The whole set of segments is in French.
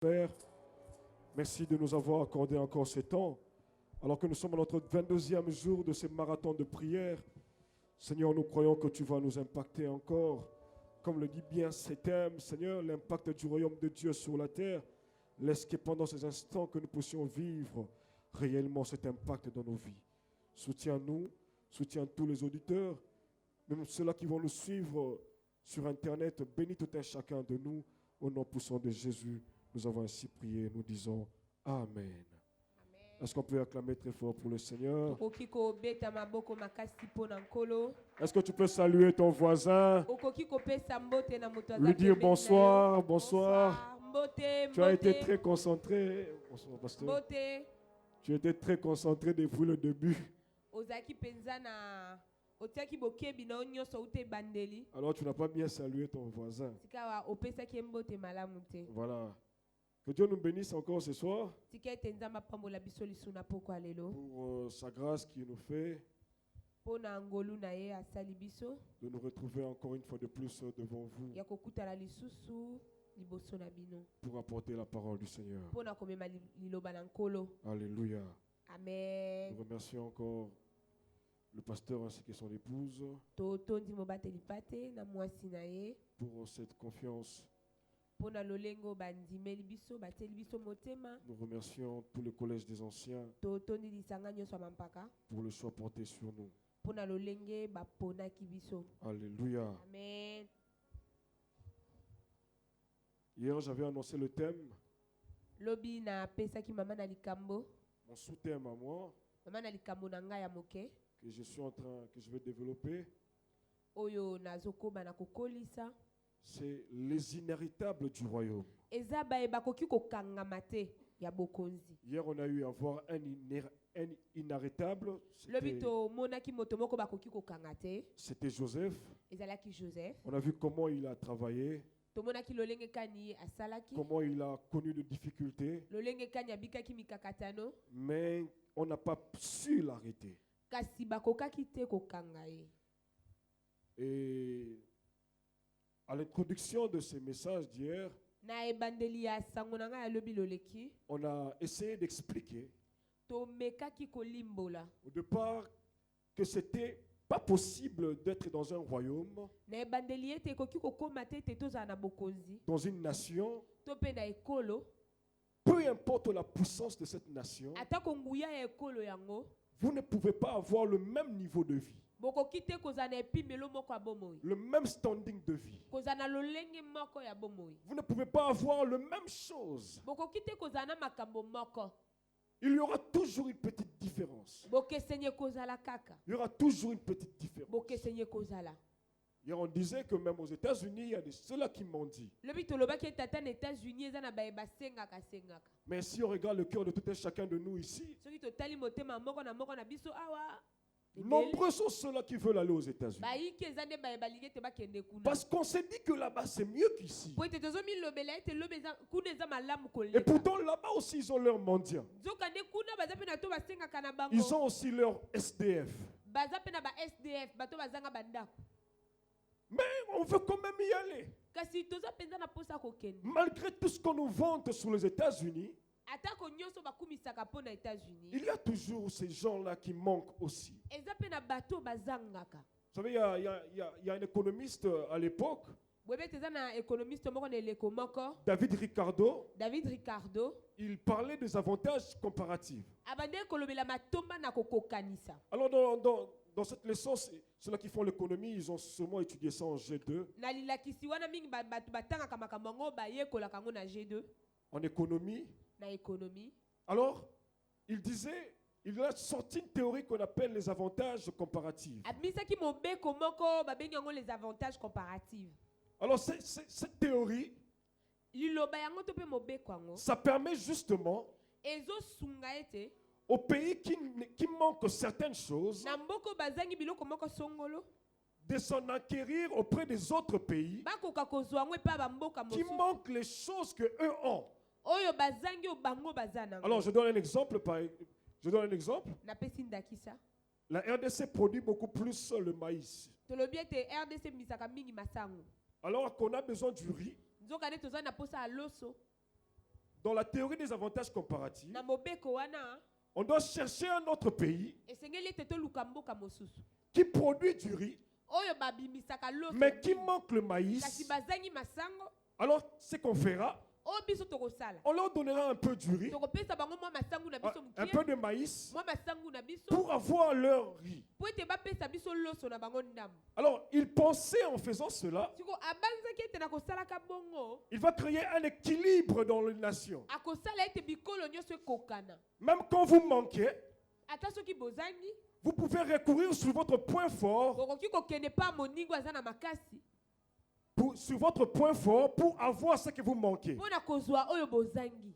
Père, merci de nous avoir accordé encore ce temps, alors que nous sommes à notre 22e jour de ce marathon de prière. Seigneur, nous croyons que tu vas nous impacter encore. Comme le dit bien cet thème, Seigneur, l'impact du royaume de Dieu sur la terre. Laisse que pendant ces instants que nous puissions vivre réellement cet impact dans nos vies. Soutiens-nous, soutiens tous les auditeurs, même ceux-là qui vont nous suivre sur Internet. Bénis tout un chacun de nous. Au nom puissant de Jésus, nous avons ainsi prié. Nous disons Amen. Est-ce qu'on peut acclamer très fort pour le Seigneur? Est-ce que tu peux saluer ton voisin? Lui dire bonsoir, bonsoir. Tu as été très concentré. Bonsoir, pasteur. Tu étais très concentré depuis le début. Alors tu n'as pas bien salué ton voisin. Voilà. Que Dieu nous bénisse encore ce soir pour sa grâce qui nous fait de nous retrouver encore une fois de plus devant vous pour apporter la parole du Seigneur. Alléluia. Amen. Nous remercions encore le pasteur ainsi que son épouse pour cette confiance. Nous remercions tout le collège des anciens pour le choix porté sur nous. Alléluia. Amen. Hier, j'avais annoncé le thème, mon sous-thème à moi, que je vais développer, c'est les inhéritables du royaume. Hier, on a eu à voir un inhéritable. C'était Joseph. On a vu comment il a travaillé, comment il a connu de difficultés, mais on n'a pas su l'arrêter. Et à l'introduction de ce message d'hier, on a essayé d'expliquer au départ que c'était pas possible d'être dans un royaume, dans une nation, peu importe la puissance de cette nation, vous ne pouvez pas avoir le même niveau de vie, le même standing de vie. Vous ne pouvez pas avoir la même chose. Il y aura toujours une petite différence. Il y aura toujours une petite différence. Hier, on disait que même aux États-Unis, il y a ceux-là qui m'ont dit. Mais si on regarde le cœur de tout un chacun de nous ici, nombreux sont ceux-là qui veulent aller aux États-Unis. Parce qu'on s'est dit que là-bas, c'est mieux qu'ici. Et pourtant, là-bas aussi, ils ont leur mendiant. Ils ont aussi leur SDF. Mais on veut quand même y aller. Malgré tout ce qu'on nous vante sur les États-Unis, il y a toujours ces gens-là qui manquent aussi. Vous savez, il y a un économiste à l'époque, David Ricardo, il parlait des avantages comparatifs. Alors dans cette leçon, ceux-là qui font l'économie, ils ont sûrement étudié ça en G2. En économie. Alors, il disait, il a sorti une théorie qu'on appelle les avantages comparatifs. Alors, cette théorie, ça permet justement aux pays qui manquent certaines choses de s'en acquérir auprès des autres pays qui manquent les choses que eux ont. Alors, je donne un exemple. La RDC produit beaucoup plus le maïs. Alors qu'on a besoin du riz, dans la théorie des avantages comparatifs, na mobeko wana on doit chercher un autre pays esengeli ete toluka mboka mosusu qui produit du riz, oyo babimisaka loso mais qui manque le kasi maïs. bazangi masango Alors, ce qu'on fera, oyo biso tokosala on leur donnera un peu du riz, tokopesa bango mwa masangu na biso un mokie peu de maïs, mwa masangu na biso pour avoir leur riz. po ete bapesa biso loso na bango ndambo Alors, il pensait en faisant cela, siko abanzaki ete na kosalaka bongo il va créer un équilibre dans les nations. akosala ete bikolo nyonso ekokana Même quand vous manquez, ata soki bozangi vous pouvez recourir sur votre point fort, bokoki kokende pa moningo aza na makasi sur votre point fort pour avoir ce que vous manquez. mpo na kozwa oyo bozangi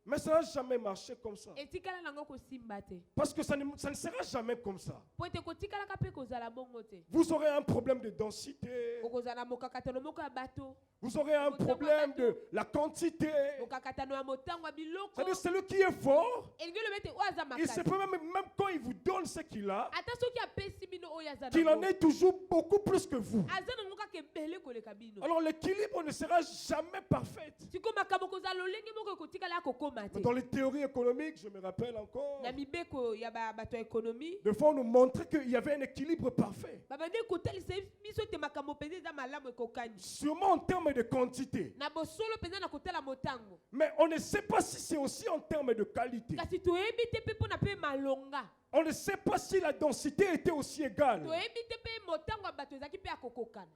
Mais ça n'a jamais marché comme ça. etikala nango kosimba te Parce que ça ne sera jamais comme ça. po ete kotikalaka mpe kozala bongo te Vous aurez un problème de densité. okozala na mokakatano moko ya bato Vous aurez un problème de la quantité. mokakatano ya motango ya biloko C'est-à-dire celui qui est fort, elingi loba ete oyo aza il se makasi peut même quand il vous donne ce qu'il a, ata soki apesi bino oyo aza qu'il en nango ait toujours beaucoup plus que vous. aza nango kaka ebele koleka bino Alors l'équilibre ne sera jamais parfait. siko makambo kozala lolenge moko ekotikala ya kokóma te Mais dans les théories économiques, je me rappelle encore, na mibeko ya bato ya ekonomi des fois on nous montrait qu'il y avait un équilibre parfait. babandi kotalisa biso ete makambo mpenza eza malamu ekokani Sûrement en termes de quantité. na bosolo mpenza na kotala motango Mais on ne sait pas si c'est aussi en termes de qualité. kasi toyebi te mpe mpona mpe malonga On ne sait pas si la densité était aussi égale. toyebi te mpe motango ya bato ezalaki mpe ya kokokana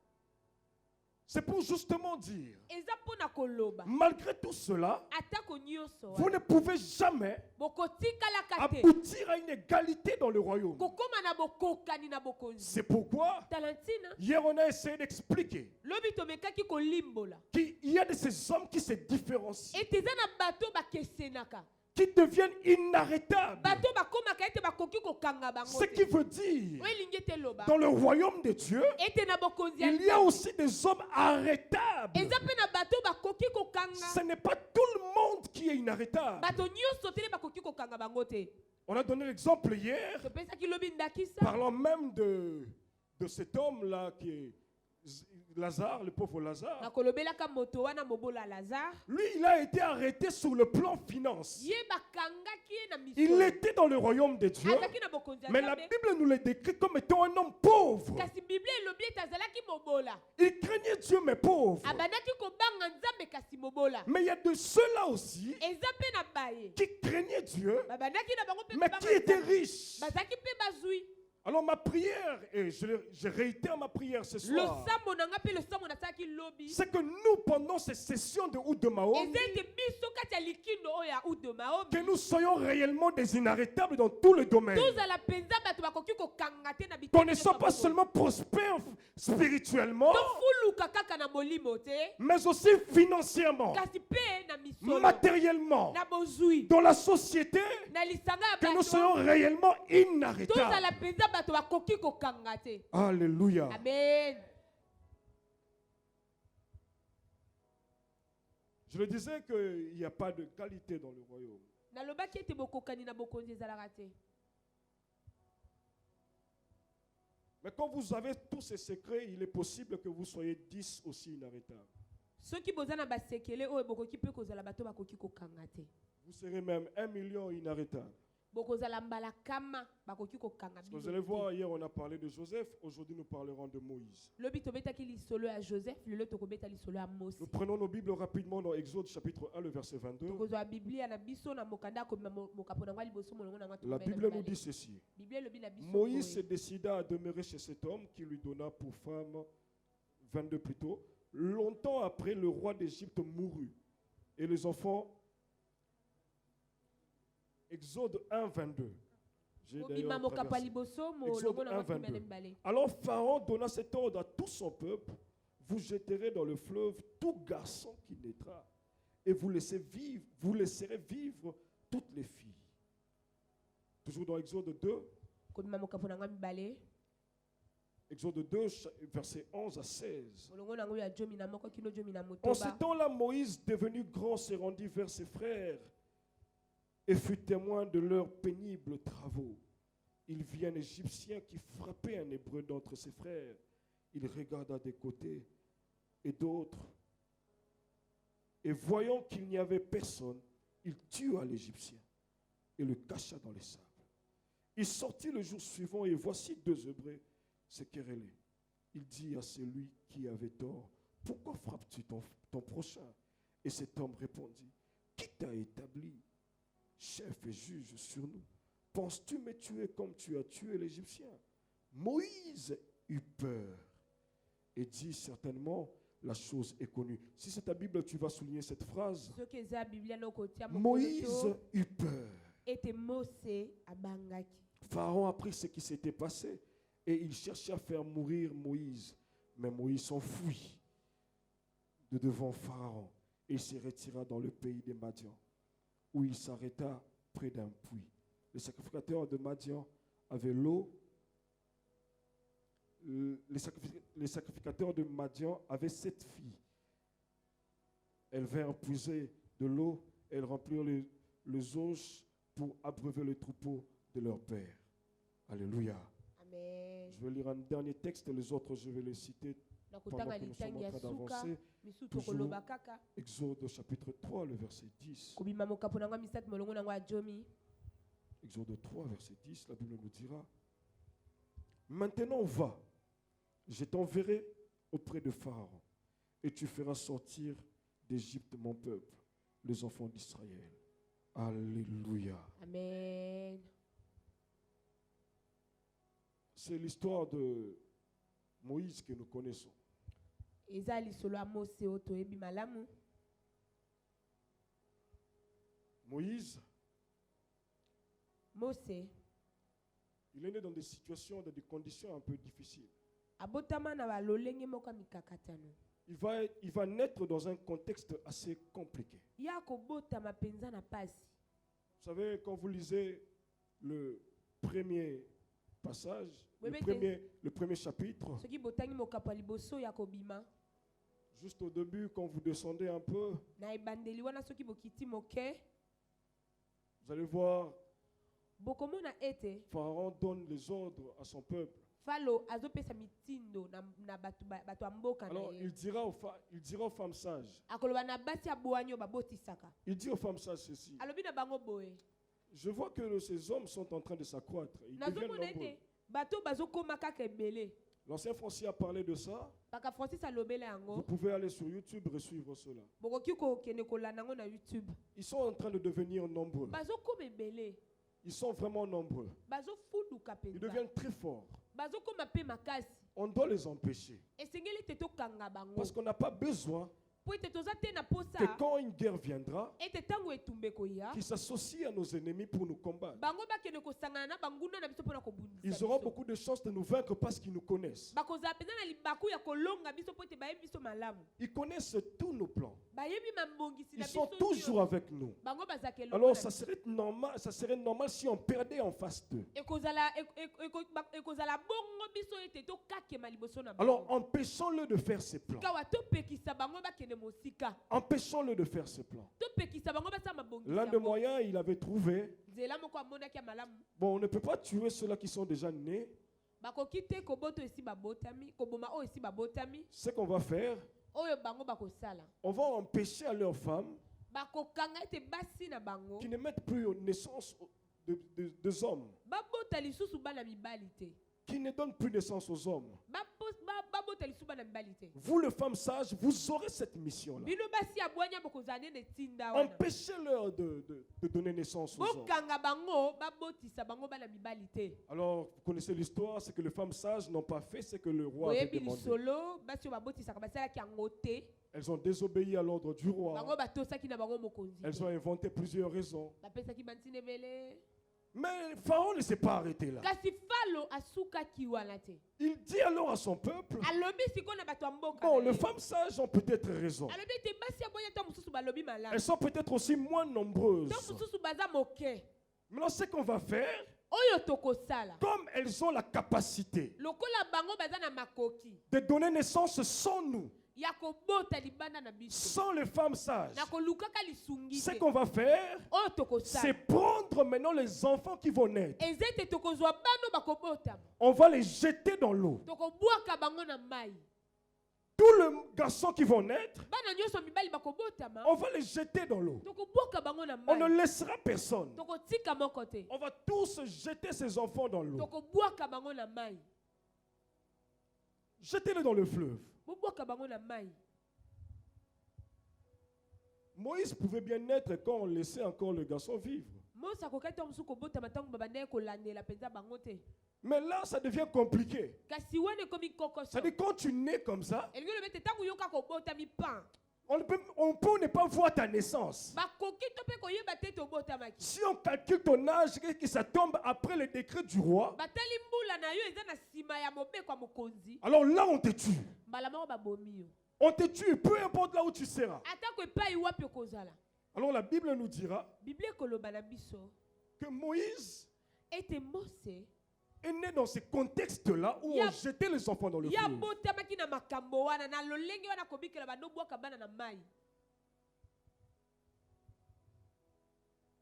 C'est pour justement dire, eza mpona koloba malgré tout cela, atako nyonso vous ne pouvez jamais bokotikalaka te aboutir à une égalité dans le royaume. kokóma na bokokani na bokonzi C'est pourquoi, talantina hier on a essayé d'expliquer lobi tomekaki kolimbola qu'il y a de ces hommes qui se différencient, ete eza na bato bakesenaka qui deviennent inarrêtables. bato bakomaka ete bakoki kokanga bango Ce qui veut dire, oyo elingi ete loba dans le royaume de Dieu, ete na bokonzi ya il y a Nzambe, aussi des hommes arrêtables. eza mpe na bato bakoki kokanga Ce n'est pas tout le monde qui est inarrêtable. bato nyonso te nde bakoki kokanga bango te On a donné l'exemple hier, topesaki lobi ndakisa parlant même de cet homme-là qui est Lazare, le pauvre Lazare. nakolobelaka moto wana mobola lazare Lui, il a été arrêté sur le plan financier. ye bakangaki ye na Il misolo était dans le royaume de Dieu, azalaki na bokonzi ya mais la Nzambe, Bible nous le décrit comme étant un homme pauvre. kasi biblia elobi ete azalaki mobola Il craignait Dieu, mais pauvre. abandaki kobanga nzambe kasi mobola Mais il y a de ceux-là aussi eza mpe na baye qui craignaient Dieu, babandaki na bango mpe mais kobanga qui étaient Nzambe. riches. bazalaki mpe bazwi Alors ma prière, et je réitère ma prière ce soir, losambo na nga mpe losambo nasalaki lobi c'est que nous, pendant ces sessions de Oud de Mahom, eza ete biso kati ya likindo oyo ya ude maomi que nous soyons réellement des inarrêtables dans tous les domaines. tozala mpenza bato bakoki kokanga te na Qu'on ne soit pas seulement prospère spirituellement, tofuluka kaka na molimo te mais aussi financièrement, kasi mpe na misolo matériellement, na bozwi dans la société, na lisanga ya que nous bato soyons réellement inarrêtables. tozala mpenza bato bakoki kokanga te Alléluia. amen Je le disais qu'il n'y a pas de qualité dans le royaume. nalobaki ete bokokani na bokonzi ezalaka te Mais quand vous avez tous ces secrets, il est possible que vous soyez 10 aussi inarrêtables. soki boza na basekele oyo bokoki mpe kozala bato bakoki kokanga te Vous serez même 1 million inarrêtables. bokozala mbala kama bakoki kokanga Parce que vous bino allez te. voir, hier on a parlé de Joseph, aujourd'hui nous parlerons de Moïse. lobi tobetaki lisolo ya joseph lelo tokobeta lisolo ya mosi Nous prenons nos Bibles rapidement dans Exode chapitre 1, le verset 22. tokozwa biblia na biso na mokanda akomema mokapo na ngwa liboso molongo na ngwa La tokobeta Bible nous mibale. dit ceci. biblia elobi na biso Moïse se boye. décida à demeurer chez cet homme qui lui donna pour femme, 22 plutôt. Longtemps après, le roi d'Égypte mourut. Et les enfants, Exode 1, 22. J'ai Bobima d'ailleurs mokapo ya traversé. liboso Exode molongo na ngwa 1, 22. tokobeta mibale. Alors Pharaon donna cet ordre à tout son peuple. Vous jeterez dans le fleuve tout garçon qui naîtra. Et vous laisserez vivre toutes les filles. Toujours dans Exode 2. kobima mokapo na ngwa mibale Exode 2, versets 11 à 16. molongo na ngwa ya jomi na moko kino jomi na En ce motoba temps-là, Moïse, devenu grand, se rendit vers ses frères et fut témoin de leurs pénibles travaux. Il vit un Égyptien qui frappait un Hébreu d'entre ses frères. Il regarda des côtés et d'autres Et voyant qu'il n'y avait personne, il tua l'Égyptien et le cacha dans les sables. Il sortit le jour suivant et voici 2 Hébreux se querellaient. Il dit à celui qui avait tort, « Pourquoi frappes-tu ton prochain ?» Et cet homme répondit, « Qui t'a établi, chef et juge sur nous? Penses-tu me tuer comme tu as tué l'Égyptien ?» Moïse eut peur et dit, certainement, la chose est connue. Si c'est ta Bible, tu vas souligner cette phrase. Moïse eut peur. Pharaon apprit ce qui s'était passé et il cherchait à faire mourir Moïse. Mais Moïse s'enfuit de devant Pharaon et il se retira dans le pays des Madian, où il s'arrêta près d'un puits. Les sacrificateurs de Madian avaient l'eau. Les sacrificateurs de Madian avaient 7 filles. Elles vinrent puiser de l'eau, elles remplirent les auges pour abreuver le troupeau de leur père. Alléluia. Amen. Je vais lire un dernier texte et les autres je vais les citer pendant que nous sommes en train d'avancer. Toujours Exode chapitre 3, le verset 10. Exode 3, verset 10, la Bible nous dira, « Maintenant va, je t'enverrai auprès de Pharaon, et tu feras sortir d'Égypte mon peuple, les enfants d'Israël. » Alléluia. Amen. C'est l'histoire de Moïse que nous connaissons. Moïse, il est né dans des situations, dans des conditions un peu difficiles. Il va naître dans un contexte assez compliqué. Vous savez, quand vous lisez le premier passage, le premier chapitre, juste au début, quand vous descendez un peu, vous allez voir, Pharaon donne les ordres à son peuple. Alors, il dira aux femmes sages. Il dit aux femmes sages ceci. Je vois que ces hommes sont en train de s'accroître. Ils deviennent nombreux. L'ancien Français a parlé de ça. Vous pouvez aller sur YouTube et suivre cela. Ils sont en train de devenir nombreux. Ils sont vraiment nombreux. Ils deviennent très forts. On doit les empêcher. Parce qu'on n'a pas besoin que quand une guerre viendra, qu'ils s'associent à nos ennemis pour nous combattre. Ils auront beaucoup de chances de nous vaincre parce qu'ils nous connaissent. Ils connaissent tous nos plans. Ils sont toujours avec nous. Alors ça serait normal si on perdait en face d'eux. Alors empêchons-le de faire ses plans. Empêchons-le de faire ses plans. L'un des moyens, il avait trouvé. Bon, on ne peut pas tuer ceux-là qui sont déjà nés. Ce qu'on va faire, on va empêcher à leurs femmes qui ne mettent plus naissance de hommes, qui ne donnent plus naissance aux hommes. Vous, les femmes sages, vous aurez cette mission-là. Empêchez-leur de donner naissance aux hommes. Alors, vous connaissez l'histoire, c'est que les femmes sages n'ont pas fait ce que le roi avait demandé. Elles ont désobéi à l'ordre du roi. Elles ont inventé plusieurs raisons. Mais Pharaon ne s'est pas arrêté là. Il dit alors à son peuple, bon, les femmes sages ont peut-être raison. Elles sont peut-être aussi moins nombreuses. Maintenant, ce qu'on va faire, comme elles ont la capacité de donner naissance sans nous, sans les femmes sages, ce qu'on va faire, c'est prendre maintenant les enfants qui vont naître. On va les jeter dans l'eau. tous les garçons qui vont naître, bana nyonso mibali bakobotama on va les jeter dans l'eau. tokoboka bango na On ne mai laissera personne. tokotika moko te On va tous jeter ces enfants dans l'eau. tokobwaka bango na mai Jetez-les dans le fleuve. bobwaka bango na mai Moïse pouvait bien naître quand on laissait encore le garçon vivre. mose akokaki ntango mosusu kobotama ntango babandaki kolandela mpenza bango te Mais là, ça devient compliqué. kasi wana ekomi kokoso C'est-à-dire quand tu nais comme ça, elingi lobi ete ntango yoka kobotami pan on peut ne pas voir ta naissance. bakoki to mpe koyeba te ete obotamaki Si on calcule ton âge et que ça tombe après le décret du roi, batali mbula na yo eza na nsima ya mobeko ya mokonzi alors là, on te tue. mbala moko babomi yo On te tue, peu importe là où tu seras. atako epai wapi okozala Alors la Bible nous dira biblia ekoloba na biso que Moïse ete mose est né dans ce contexte-là où on jetait les enfants dans le ya fleuve. botamaki na makambo wana na lolenge wana kobikela bandobwaka bana na mai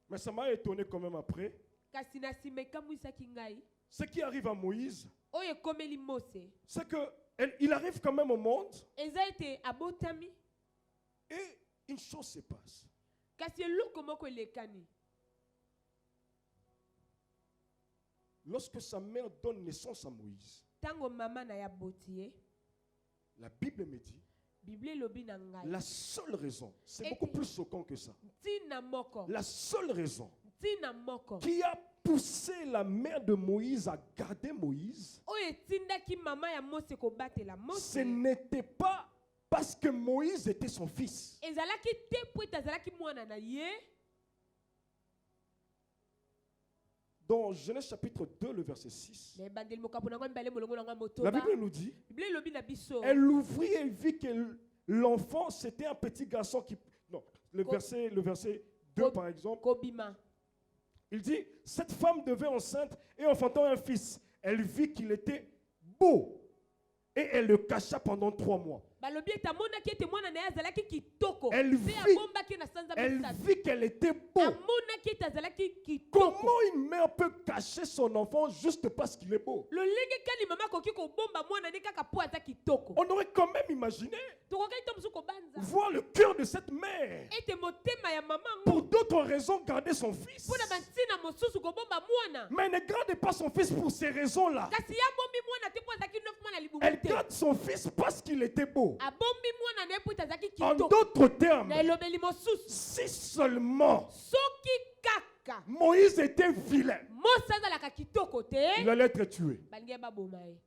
Mais ça m'a étonné quand même après. kasi na nsima ekamwisaki ngai Ce qui arrive à Moïse, oyo ekomeli mose c'est qu'il arrive quand même au monde eza ete abotami et une chose se passe. kasi eloko moko elekani Lorsque sa mère donne naissance à Moïse, ntango mama na ya boti ye la Bible me dit, biblia elobi na ngai la seule raison, c'est beaucoup plus choquant que ça. ntina moko La seule raison ntina moko qui a poussé la mère de Moïse à garder Moïse, oyo etindaki mama ya mose kobatela mose ce n'était pas parce que Moïse était son fils. ezalaki te po ete azalaki mwana na ye Dans Genèse chapitre 2, le verset 6, na ebandeli mokambo nango mibale molongo nango ya la motoba Bible nous dit, biblia elobi na biso elle l'ouvrit et vit que l'enfant, c'était un petit garçon qui... Non, le verset 2 par exemple, kobima il dit, cette femme devint enceinte et enfantant un fils. Elle vit qu'il était beau et elle le cacha pendant 3 mois. balobi ete amonaki ete mwana na ye azalaki kitoko Elle mpe vit- abombaki na sanza Elle misatu vit qu'elle était beau. amonaki ete azalaki kitoko Comment une mère peut cacher son enfant juste parce qu'il est beau? lolenge kani mama akoki kobomba mwana ne kaka po aza kitoko On aurait quand même imaginé tokokaki to mosusu kobanza voir le cœur de cette mère. ete motema ya mama Pour ngo d'autres raisons, garder son fils. mpo na bantina mosusu kobomba mwana Mais elle ne garde pas son fils pour ces raisons-là. kasi ye abombi mwana te mpo azalaki neuf mwana libumu Elle te garde son fils parce qu'il était beau. abombi mwana na ye mpo ete azalaki En kitoko d'autres termes, na elobeli mosusu si seulement soki kaka Moïse était vilain, mose azalaka kitoko te il allait être tué. balingi baboma ye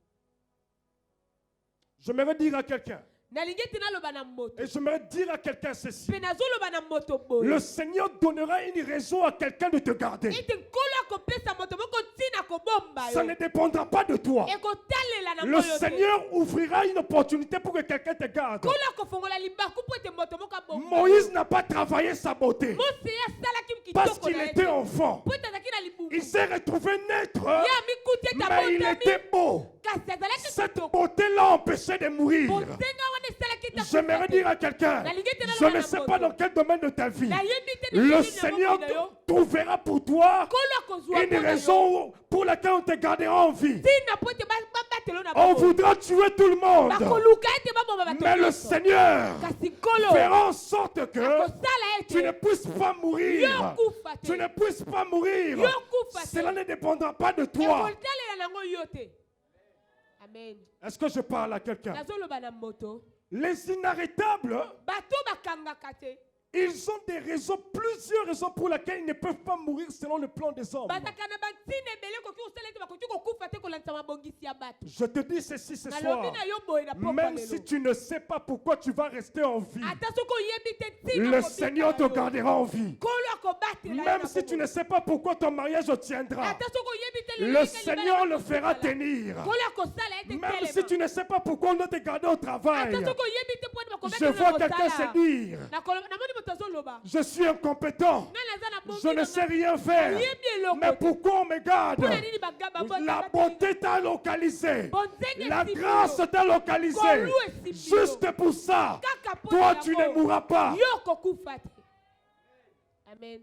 J'aimerais dire à quelqu'un, nalingi ete naloba na moto et j'aimerais dire à quelqu'un ceci. mpe nazoloba na moto boye Le Seigneur donnera une raison à quelqu'un de te garder. ete nkolo akopesa moto moko ntina kobomba Ça yo ne dépendra pas de toi. ekotalela na Le moyo te Seigneur ouvrira une opportunité pour que quelqu'un te garde. nkolo akofongola libaku mpo ete moto moko abomba Moïse n'a pas travaillé sa beauté mose ye asalaki parce kitoko qu'il na ye était te enfant. mpo ete azalaki na libumu Il s'est retrouvé naître, ye amikuti ete mais il abotami était beau. kasi azalaki Cette kitoko beauté l'a empêché de mourir. bozenga wana esalaki ete J'aimerais akufa te. dire à quelqu'un, je ne sais pas dans quel domaine de ta vie, nayebi te na le nini na Seigneur mokili na yo trouvera pour toi nkolo akozwa une mpo na yo raison pour laquelle on te gardera en vie. ntina mpo ete babatelo na On bango voudra tuer tout le monde, bakoluka ete baboma bato mais le nyonso. Seigneur kasi nkolo fera en sorte que akosala tu ne ete puisses pas mourir. yo kufa Tu te ne puisses pas mourir. Yo kufa te. Cela ne dépendra pas de toi. ekotalela nango yo te amen Est-ce que je parle à quelqu'un? nazoloba na moto Les inarrêtables, bato bakangaka te ils ont des raisons, plusieurs raisons pour lesquelles ils ne peuvent pas mourir selon le plan des hommes. bazaka na bantina ebele koki kosala ete bakoki kokufa te kolanda mabongisi ya bato Je te dis ceci ce soir. nalobi na yo boye na pokwa Même lelo si tu ne sais pas pourquoi tu vas rester en vie, ata soki oyebi te ntina le kobika Seigneur te na yo. gardera en vie. nkolo akobatela yo Même na si tu bongo. ne sais pas pourquoi ton mariage tiendra, ata soki oyebi te le Seigneur le fera tenir. nkolo akosala ete Même si tu telema ne sais pas pourquoi on doit te garder au travail, ata soki oyebi te mpo ete je bakobetela vois na quelqu'un se kosala dire, namoni moto azoloba je suis incompétent, nga naza na bongi je ne sais rien faire. oyebi eloko Mais te pourquoi on me garde? mpona nini bagaba La bonté t'a localisé. bonzenge La esimbi grâce yo. t'a localisé. Kolu esimbi yo. Juste pour ça, kaka mpo toi na tu yango, ne mourras pas. yo kokufa te amen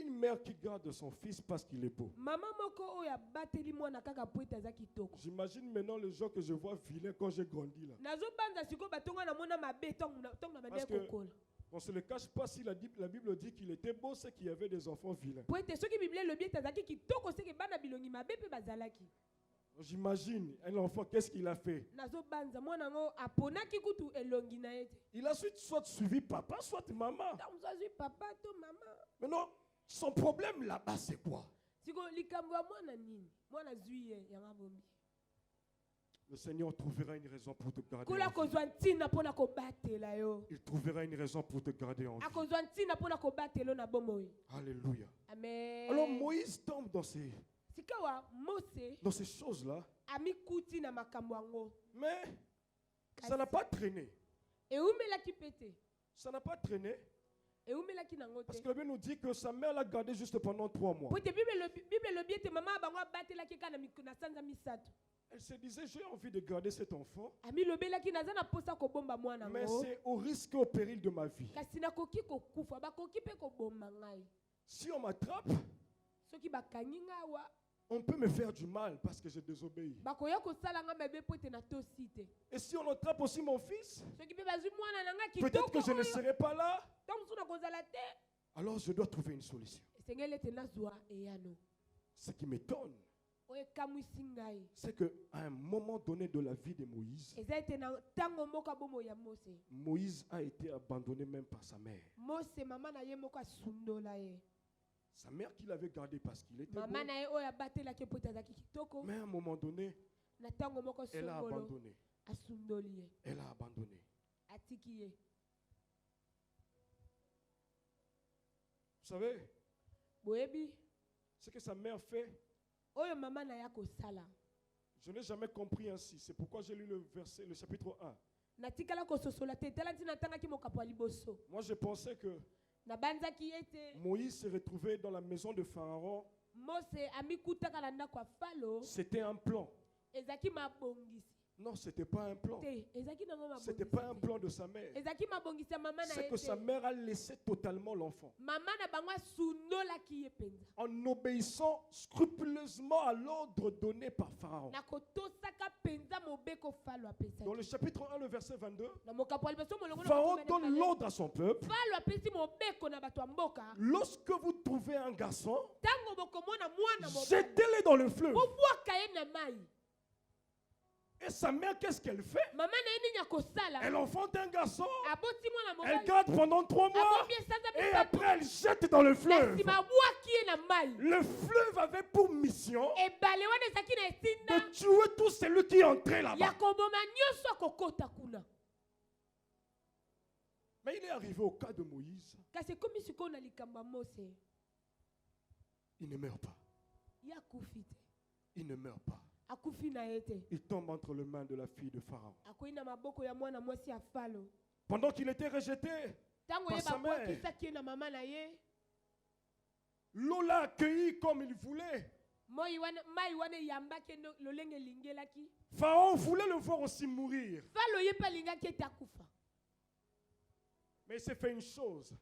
Une mère qui garde son fils parce qu'il est beau. Maman moko oyo abateli mwana kaka po ete aza kitoko. J'imagine maintenant les gens que je vois vilains quand j'ai grandi là. Nazobanza sikoyo batongo na mona mabe ntongo na Parce bandeko que kokola. on ne se le cache pas, si la Bible dit qu'il était beau, c'est qu'il y avait des enfants vilains. Po ete soki Bible elobi ete azalaki kitoko seke bana bilongi mabe mpe bazalaki. J'imagine un enfant, qu'est-ce qu'il a fait? Nazobanza mwana ngo aponaki kutu elongi na ete. Il a soit suivi papa, soit maman. Ntango azwi papa to mama. Maintenant, son problème là-bas, c'est quoi? Siko likambo ya mwana nini? Mwana zwi ye yanga bombi. Le Seigneur trouvera une raison pour te garder Kola en vie. kozwa ntina pona kobatela yo. Il trouvera une raison pour te garder en vie. Akozwa ntina pona kobatela na bomoi. Alléluia. Amen. Alors Moïse tombe dans ces Sikawa Mose choses-là. amikuti na makambo yango. Mais ça n'a pas traîné. Eumelaki pete. Ça n'a pas traîné. Eumelaki nango Parce te. que la Bible nous dit que sa mère l'a gardé juste pendant 3 mois. Po te Bible lobi ete mama bango abatelaki kana na sanza misato. Elle se disait, j'ai envie de garder cet enfant, Ami lobelaki naza na posa kobomba mwana mais ngo. c'est au risque et au péril de ma vie. Kasi nakoki kokufa bakoki pe kobomba ngai. Si on m'attrape, Soki bakangi nga wa on peut me faire du mal parce que j'ai désobéi. bakoya kosala nga mabe po ete na tosi te. Et si on attrape aussi mon fils, Soki pe bazwi mwana na nga peut-être que je ne kitoko. serai pas là. Ntango mosusu nakozala te. Alors je dois trouver une solution. Esengeli ete nazwa eyano. Ce qui m'étonne, Oyo ekamwisi ngai. c'est qu'à un moment donné de la vie de Moïse, Eza ete na ntango moko abomo ya Mose. Moïse a été abandonné même par sa mère. Mose mama na ye moko asundola ye. Sa mère qui l'avait gardé parce qu'il était Mama beau. na ye oyo abatelaki po ete azalaki kitoko. Mais à un moment donné, Na ntango moko elle a songolo abandonné. asundoli ye. Elle a abandonné. Atiki ye. Vous savez, Boyebi ce que sa mère fait, oyo mama na ya kosala. je n'ai jamais compris ainsi. C'est pourquoi j'ai lu le chapitre 1. Natikala kososola te tala ntina ntangaki mokapo ya liboso. Moi, je pensais que Nabanzaki ete Moïse se retrouvait dans la maison de Pharaon. Mose amikutaka na ndako ya Falo C'était un plan. ezaki mabongisi. Non, ce n'était pas un plan. Te ezaki nango Ce n'était mabongisi. pas un plan de sa mère. Ezaki mabongisi ya mama na C'est ye que sa te. mère a laissé totalement l'enfant. Mama na bango asundolaki ye penza. En obéissant scrupuleusement à l'ordre donné par Pharaon. Na kotosaka penza mobeko Falo apesaki. Dans le chapitre 1, le verset 22, Na mokapo ya liboso molongo na Pharaon kokomela donne pale. l'ordre à son peuple. Falo apesi mobeko na bato ya mboka. Lorsque vous trouvez un garçon, Tango bokomona mwana mobali. jetez-le dans le fleuve. Bobwaka ye na mai. Et sa mère, qu'est-ce qu'elle fait? Mama na ye nini ya kosala. Elle enfante un garçon. Aboti mwana Elle mobali. garde pendant 3 mois. Abombi esanza Et misato. après, elle jette dans le fleuve. Kasi babwaki ye na mai. Le fleuve avait pour mission Ebale wana ezalaki na etinda de tuer tout celui qui entrait ya là-bas. koboma nyonso akokota kuna. Mais il est arrivé au cas de Moïse. Kasi ekomi sikoyo na likambo ya Mose. Il ne meurt pas. Ye akufi te. Il ne meurt pas. Akufi na ye te. Il tombe entre les mains de la fille de Pharaon. Akoyi na maboko ya mwana mwasi ya Falo. Pendant qu'il était rejeté, Ntango Par ye sa mère. babwakisaki ye na mama na ye. l'eau l'a accueilli comme il voulait. Mai wana eyambaki ye lolenge elingelaki. Pharaon voulait le voir aussi mourir. Falo ye mpe alingaki ete akufa. Mais il s'est fait une chose.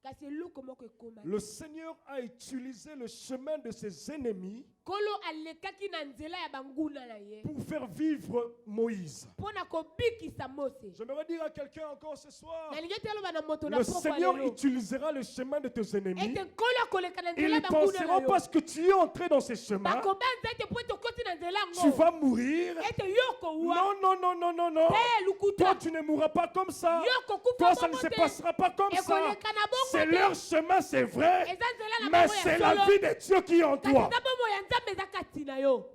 Kasi eloko moko ekoma. Le Seigneur a utilisé le chemin de ses ennemis Kolo alekaki na nzela ya banguna na ye. pour faire vivre Moïse. Pona kobikisa Mose. J'aimerais dire à quelqu'un encore ce soir, Na lingi te aloba na moto na le poko Seigneur lelo. utilisera le chemin de tes ennemis. Ete kolo akoleka na Ils nzela ne ya banguna na penseront yo. parce que tu es entré dans ces chemins, Bakobanza ete po ete okoti na nzela tu ngo. vas mourir. Ete yoko wa. Non, non, non, non, non, non. Te Toi, lukuta. tu ne mourras pas comme ça. Yoko kufa Toi, ça ne bongo se te. passera pas comme ça. Ekoleka na bongo C'est te. leur chemin, c'est vrai. Eza nzela na Mais bango ya c'est la solo. vie de Dieu qui est en Kasi toi. eza bomo ya Nzambe eza kati na yo.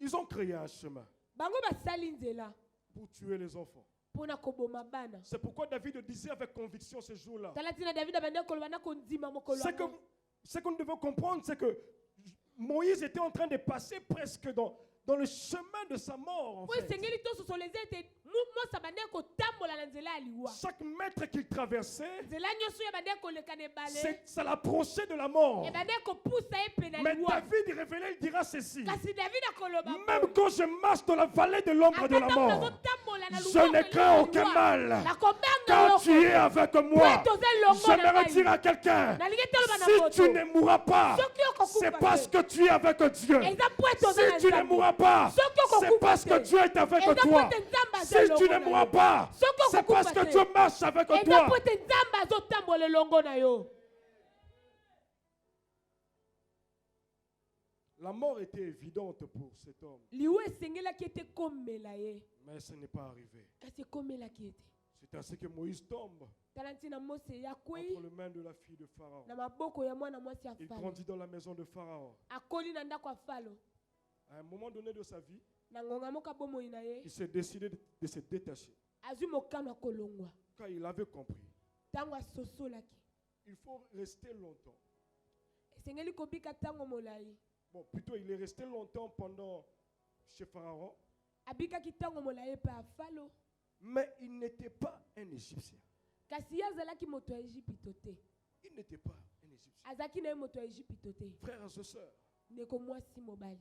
Ils ont créé un chemin Bango basali nzela pour tuer les enfants. pona koboma bana. C'est pourquoi David disait avec conviction ce jour-là. Tala tina David abande koloba na kondima mokolo. Ce que nous devons comprendre, c'est que Moïse était en train de passer presque dans le chemin de sa mort. En Oui, fait. sengeli to sosoleze ete Mose abande kotambola na nzela ya liwa. chaque mètre qu'il traversait, Nzela nyonso ya bande koleka na ebale. ça l'approchait de la mort. Ebande kopusa ye pene Mais liwa. David révélé, il dira ceci. Kasi David akoloba. Même quand je marche dans la vallée de l'ombre de la Atata mort, tozotambola na je luboko ne crains ya aucun liwa. mal. Nakobanga Quand loko. tu es avec moi, j'aimerais dire à quelqu'un, si tu ne mourras pas, c'est parce que tu es avec Dieu. Si tu ne mourras pas, c'est parce que Dieu est avec toi. Si tu ne mourras pas, c'est parce que Dieu marche avec toi. Eza po ete Nzambe azotambola elongo na yo. La mort était évidente pour cet homme, Liwa esengelaki ete komela ye. mais ce n'est pas arrivé. Kasi ekomelaki ete. C'est ainsi que Moïse tombe Tala ntina Mose yakwei entre les mains de la fille de Pharaon. na maboko ya mwana mwasi ya Il Falo. grandit dans la maison de Pharaon. Akoli na ndako ya Falo. À un moment donné de sa vie, Na ngonga moka bomoi na ye. il s'est décidé de se détacher. Azwi mokano ya kolongwa. Quand il avait compris, Ntango asosolaki. il faut rester longtemps. Esengeli kobika ntango molai. Bon, plutôt il est resté longtemps pendant chez Pharaon, Abikaki ntango molai mpe ya Falo. mais il n'était pas un Égyptien. Kasi ye azalaki moto ya Ejipito te. Il n'était pas un Égyptien. Azalaki na ye moto ya Ejipito te. Frères et sœurs, Ndeko mwasi mobali.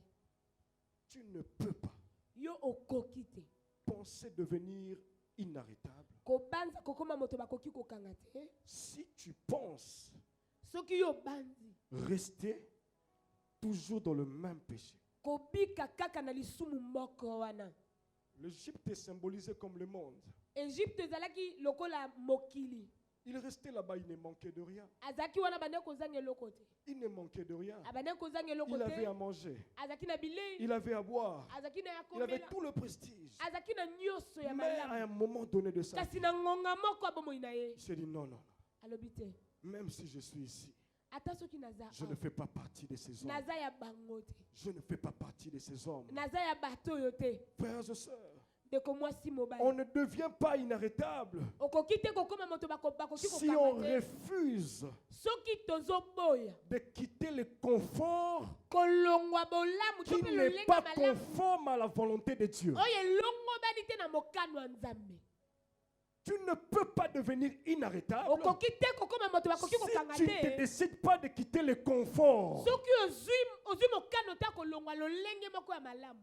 tu ne peux pas Yo okoki te. penser devenir inarrêtable Kobanza kokoma moto bakoki kokanga te. si tu penses Soki yo banzi. rester toujours dans le même péché. Kobika kaka na lisumu moko wana. L'Égypte est symbolisé comme le monde. Egypte ezalaki lokola mokili. Il restait là-bas, il ne manquait de rien. Azaki wana bande kozanga eloko te. Il ne manquait de rien. Abande kozanga eloko Il avait te. à manger, Azaki na bilei. il avait à boire, Azaki na il avait yakomela. tout le prestige. Azaki na nyonso ya Mais à malamu. un moment donné de sa vie, Kasi na ngonga moko abomoi na ye. il s'est dit non, non, Alobi te. même si je suis ici, Ata soki naza. je ne fais pas partie de ces hommes. Naza ya bango te. Je ne fais pas partie de ces hommes. Naza ya bato yo te. Frères et sœurs, Ndeko mwasi mobali. on ne devient pas inarrêtable Okoki te kokoma moto bakoki si on kokanga te. refuse Soki tozoboya. de quitter le confort Kolongwa bolamu qui to pe n'est lolenga pas malamu. conforme à la volonté de Dieu. Oye longo bani te na mokano ya Nzambe. Tu ne peux pas devenir inarrêtable Okoki te kokoma moto bakoki si kokanga tu ne te. décides pas de quitter le confort Soki ozwi mokano ta kolongwa lolenge moko ya malamu.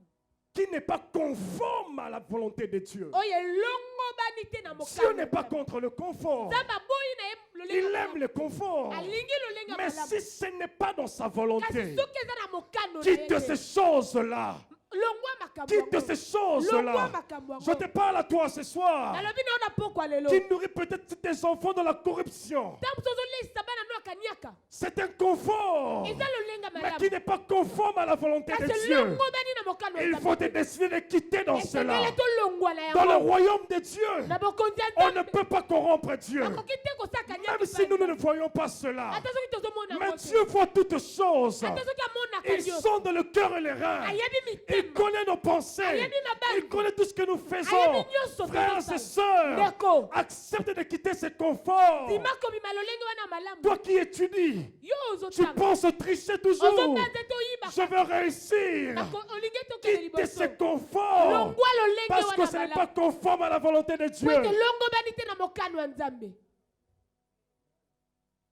qui n'est pas conforme à la volonté de Dieu. Oye longo bani te na Dieu mokano. n'est pas contre le confort. Nzambe aboyi na ye Il lolenge aime malamu. le confort. Alingi lolenge Mais malamu. si ce n'est pas dans sa Kasi volonté, soki eza na mokano na quitte ye ces te. choses-là. Longwa makambo Quitte yango. ces choses-là. Je te parle à toi ce soir Nalobi na ona pokwa lelo. qui nourrit peut-être tes enfants dans la corruption. Ntango tozolesa bana no akaniaka. C'est un confort, Eza lolenga mais malamu. qui n'est pas conforme à la volonté de Kasi Dieu. longo bani na mokano ya Il Nzambe. faut te décider de quitter dans cela. Esengeli tolongwa na Dans le yango. royaume de Dieu, Na bokonzi ya on ne Nzambe. peut pas corrompre Dieu. Akoki te kosaka Même nyaki si nous banza. ne voyons pas cela. Ata soki tozomona Mais yango te. Dieu voit toutes choses. Ata soki amonaka Ils nyonso. sont dans le cœur et les reins. Ayebi Il mitema. connaît nos pensées. Il connaît tout ce que nous faisons. Frères et sœurs, Ndeko. accepte de quitter ce confort. Sima kobima lolenge wana malamu. Toi qui étudies, Yo tu ozotanga. penses tricher toujours. Ozobanza te oyibaka. Je veux réussir. Olingi tokende Quitter liboso. ce confort. Longwa lolenge Parce que wana ce n'est pas malamu. conforme à la volonté de Po ete Dieu. longo bani te na mokano ya Nzambe.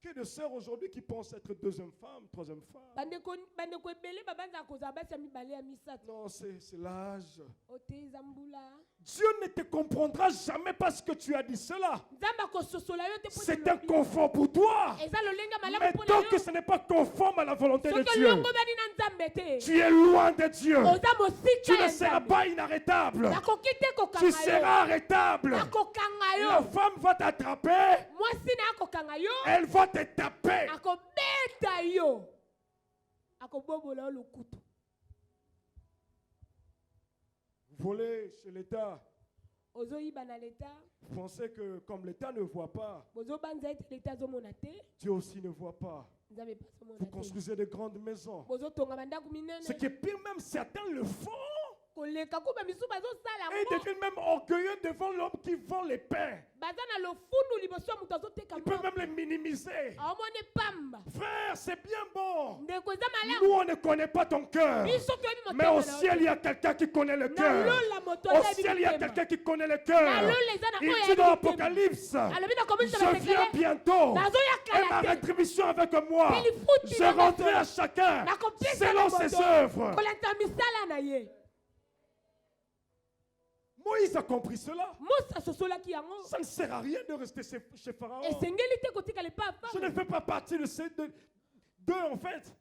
Que de sœurs aujourd'hui qui pensent être deuxième femme, troisième femme. Bandeko ebele babanza kozala basi ya mibale ya misato. Non, c'est l'âge. Ote eza mbula. Dieu ne te comprendra jamais parce que tu as dit cela. Nzambe akososola yo te po C'est un confort pour toi. eza lolenga Mais malamu po tant na que yo. ce n'est pas conforme à la volonté de Soki Dieu, longo bani na Nzambe te. tu es loin de Dieu. Oza Tu mosika ne ya seras Nzambe. pas inarrêtable. Nakoki te Tu kokanga seras yo. arrêtable. Nakokanga La yo. femme va t'attraper. Mwasi na akokanga yo. Elle va te taper. Akobeta yo. Akobobola yo lokutu. Voler chez l'État. Ozoyiba na leta. Vous pensez que comme l'État ne voit pas, Bozobanza ete leta azomona te. Dieu aussi ne voit pas. Nzambe pa azomona Vous te. construisez de grandes maisons. Bozotonga bandako minene. Ce qui est pire même, certains le font. koleka kuba misu bazosala Et ils deviennent même orgueilleux devant l'homme qui vend les pains. baza na lofundu liboso ya moto azoteka Ils peuvent moko même les minimiser. aomone pamba Frère, c'est bien bon. ndeko eza Nous, malamu on ne connaît pas ton cœur. biso toyebi Mais motema au na ciel, il y a quelqu'un qui connaît le na cœur. lola moto Au ayebi ciel, il y a motema quelqu'un qui connaît le cœur. na lola eza na Il oyo dit ayebi dans motema l'Apocalypse, alobi na komisa je viens basekele bientôt. Et ma nazoyakala te rétribution avec moi. Elifuti Je na rendrai moto. à chacun nakopesa selon ses œuvres. kolanda misala na ye Moïse a compris cela. mosi asosolaki yango Ça ne sert à rien de rester chez Pharaon. esengeli te kotikala epa Je ne fais pas partie de ces deux en fait.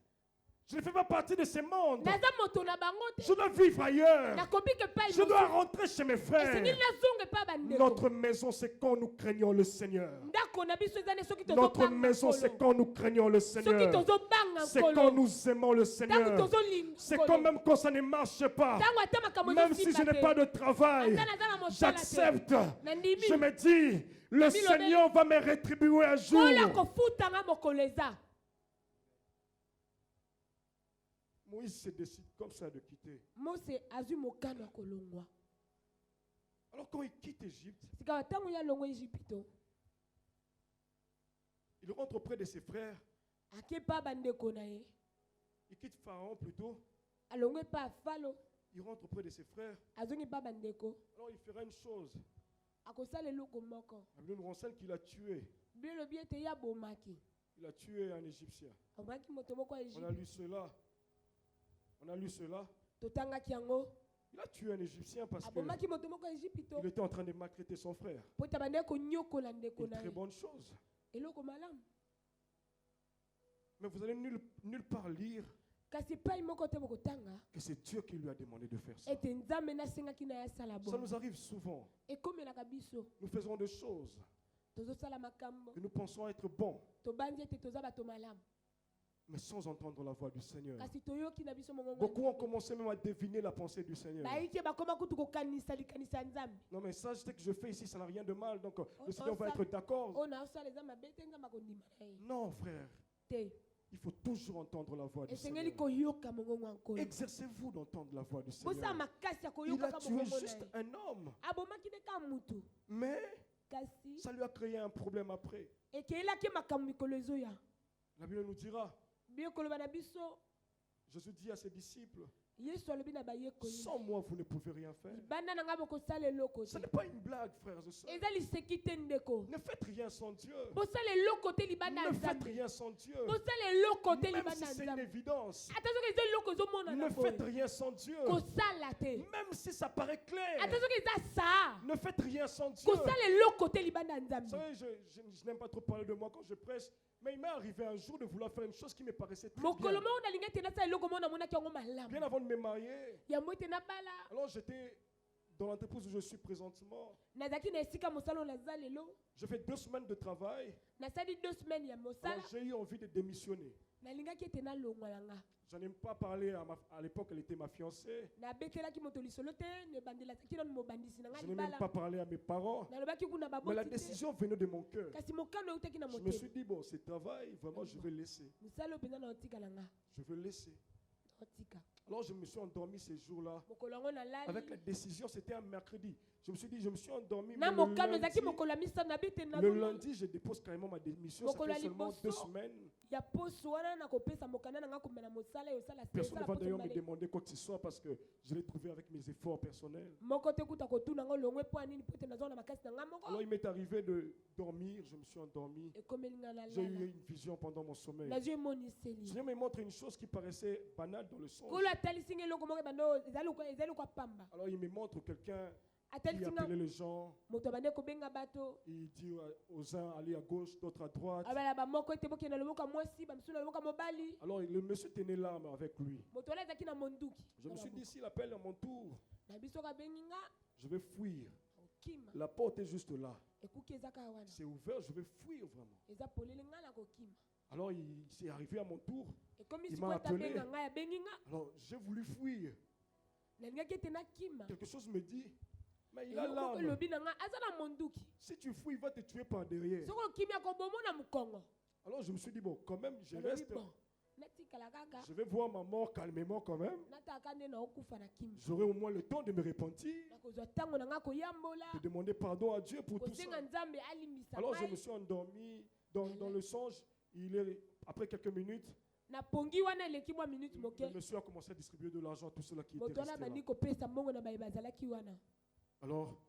Je ne fais pas partie de ces mondes. naza moto na bango te Je dois vivre ailleurs. nakobika epai Je dois rentrer chez mes frères. esengeli nazonga epa bandeko Notre maison, c'est quand nous craignons le Seigneur. ndako na biso eza ne soki Notre tozobanga maison, c'est nkolo quand nous craignons le soki Seigneur. tozobanga C'est quand nkolo nous aimons le ntango Seigneur. tozolinga C'est quand même quand ça ne marche pas. ntango ata makambo Même si je ezosimba n'ai pas te de travail, ata naza na mosala te j'accepte. nandimi Je me dis, le Seigneur va me rétribuer un jour. kola kofutanga mokolo eza Moïse se décide comme ça de quitter. mose azwi mokano ya kolongwa Alors quand il quitte Égypte, sika ntango ya longwa ejipito il rentre auprès de ses frères. ake epa bandeko na ye Il quitte Pharaon plutôt. alongwa epa afalo Il rentre auprès de ses frères. azongi epa bandeko Alors il fera une chose. akosala eloko moko La Bible nous renseigne qu'il a tué. bino lobi ete ye abomaki Il a tué un Égyptien. abomaki moto moko ya On a lu cela. On a lu cela. totangaki yango Il a tué un Égyptien parce abomaki moto moko ya ejipito qu'il était en train de maltraiter son frère. po ete bandeki konyokola ndeko Une na très ye bonne chose. eloko malamu Mais vous allez nulle part lire kasi epai moko te bokotanga que c'est Dieu qui lui a demandé de faire ça. ete nzambe nasengaki na ye asala Ça bongo nous arrive souvent. ekomelaka biso Nous faisons des choses tozosala makambo que nous pensons être bons, tobandi ete toza bato malamu mais sans entendre la voix du Seigneur. kasi toyoki na biso mongongo Beaucoup ont commencé même à deviner la pensée du Seigneur. bayiki bakoma kutu kokanisa likanisa ya nzambe Non, mais ça, ce que je fais ici, ça n'a rien de mal. Donc, Oh, le Seigneur oh, va ça- être d'accord. oyo naosala eza mabe te nzambe akondima na ye Non, frère. te Il faut toujours entendre la voix du esengeli Seigneur. koyoka mongongo ya nkolo Exercez-vous d'entendre la voix du bosala Seigneur. makasi ya Il a koyokaka tué mongongo na juste ye un homme. abomaki nde ka mutu Mais kasi ça lui a créé un problème après. ekeyelaki makambo mikolo ezoya La Bible nous dira, bie koloba na biso Jésus dit à ses disciples, yesu alobi na bayekoli sans moi, vous ne pouvez rien faire. libanda na ngai bokosala eloko Ce te n'est pas une blague, frères et sœurs. eza liseki te ndeko Ne faites rien sans Dieu. bosala eloko te libanda ya Ne faites nzambe rien sans Dieu. bosala eloko te Même libanda si ya c'est une nzambe évidence. ata soki eza eloko ezomonana Ne faites boye rien sans Dieu. kosala te Même si ça paraît clair. ata soki eza saa Ne faites rien sans Dieu. kosala eloko te libanda ya Vous nzambe savez, je n'aime pas trop parler de moi quand je prêche, mais il m'est arrivé un jour de vouloir faire une chose qui me paraissait très mokolo bien. moko nalingi ete nasala eloko moko namonaki yango Bien malamu avant de me marier, yango ete nabala alors j'étais dans l'entreprise où je suis présentement. nazalaki na esika mosala oyo naza lelo J'ai fait 2 semaines de travail. nasali 2 semaines ya mosala Alors j'ai eu envie de démissionner. nalingaki ete nalongwa na nga J'en ai pas parlé à l'époque, elle était ma fiancée. nabetelaki moto lisolo te nebandelaki nano mobandisi na nga Je n'ai même libala pas parlé à mes parents. nalobaki kuna Mais la baboti te décision venait de mon cœur. kasi mokano eutaki na Je me motema suis dit, bon, ce travail, vraiment, je vais laisser. mosala oyo mpenza naotika na nga Je vais laisser. naotika Alors je me suis endormi ces jours-là. mokolo yango nalali Avec la décision, c'était un mercredi. Je me suis dit, je me suis endormi. na Mais mokano ezalaki mokolo ya misano nabi te le lundi, je dépose carrément ma démission. Ça Mokolo fait ya seulement liboso. 2 semaines. ya poso wana nakopesa mokanda na nga komela mosala oyo osala Personne ne va d'ailleurs me demander quoi que ce soit parce que je l'ai trouvé avec mes efforts personnels. moko te kuta kotuna ngo longwe mpo ya nini po ete nazwa na makasi na nga moko Alors il m'est arrivé de dormir, je me suis endormi. ekomeli nga J'ai eu nalala une vision pendant mon sommeil. nazwi Le emoniseli Seigneur me montre une chose qui paraissait banale dans le songe. kolo atalisi nga eloko moko ebanda oyo ezali kwa pamba Alors il me montre quelqu'un qui atalisi nga appelait les gens. moto abande kobenga bato Il dit aux uns allez à gauche, d'autres à droite. abala bamoko ete bokende na loboko ya mwasi bamisusu na loboko ya mobali Alors le monsieur tenait l'arme avec lui. moto wana ezalaki na monduki Je me suis dit, s'il appelle à mon tour, na biso kabengi nga je vais fuir. okima La porte est juste là. ekuki eza kaka wana C'est ouvert, je vais fuir vraiment. eza polele nga na kokima Alors il s'est arrivé à mon tour. ekomi Il sikoyo m'a ete appelé. abenga ngai abengi nga Alors j'ai voulu fuir. nalingaki ete nakima Quelque chose me dit, mais il a eloko moko l'arme. elobi na nga aza na monduki Si tu fuis, il va te tuer par derrière. soki okimi akobomona mokongo Alors je me suis dit, bon, quand même, je nalobi reste. bon natikala kaka Je vais voir ma mort calmement quand même. nataka nde naokufa na kimia J'aurai au moins le temps de me repentir, nakozwa ntango na nga koyambola de demander pardon à Dieu pour tout ça. kosenga nzambe alimbisa Alors je me ngai suis endormi dans le songe. Après quelques minutes, napongi wana eleki mwa minute moke le monsieur a commencé à distribuer de l'argent à tous ceux-là qui étaient moto wana restés là. bandi kopesa mbongo na baye bazalaki wana Alors,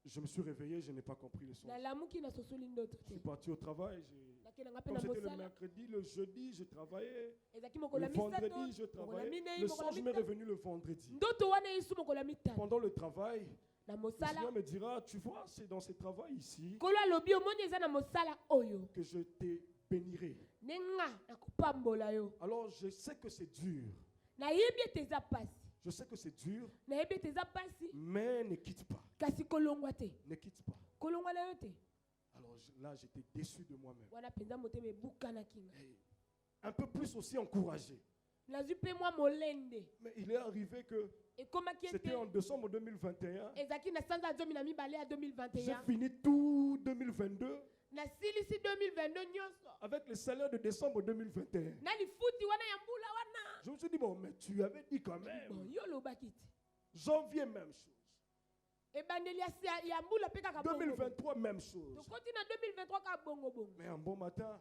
je me suis réveillé, je n'ai pas compris le songe. nalamuki nasosoli ndoto Je suis te parti au travail. nakendanga mpe Comme na c'était le mosala mercredi, le jeudi, je travaillais. ezalaki Le mokolo ya misato vendredi, je mokolo ya travaillais. minei Le mokolo ya songe m'est mitano revenu le vendredi. ndoto wana esu mokolo ya mitano Pendant le travail, na le mosala Seigneur me dira, tu vois, c'est dans ce travail ici nkolo alobi omoni eza na mosala oyo que je te bénirai. nde nga nakopambola yo Alors, je sais que c'est dur. nayebi ete eza pasi Je sais que c'est dur, nayebi ete eza pasi mais ne quitte pas. kasi kolongwa te Ne quitte pas. kolongwa na yo te Alors là, j'étais déçu de moi-même. wana mpenza motema ebukanaki nga Et un peu plus aussi encouragé. nazwi mpe mwa molende Mais il est arrivé que ekomaki c'était ete en décembre 2021. ezalaki na sanza ya 2022 ya J'ai 2021 fini tout 2022 nasilisi 2022 nyonso avec le salaire de décembre 2021. na lifuti wana ya mbula wana Je me suis dit, bon, mais tu avais dit quand bon même. yo olobaki te Janvier, même chose. ebandeli ya mbula mpe kaka bongo 2023, même chose. tokoti na 2023 kaka bongobongo Mais un bon matin,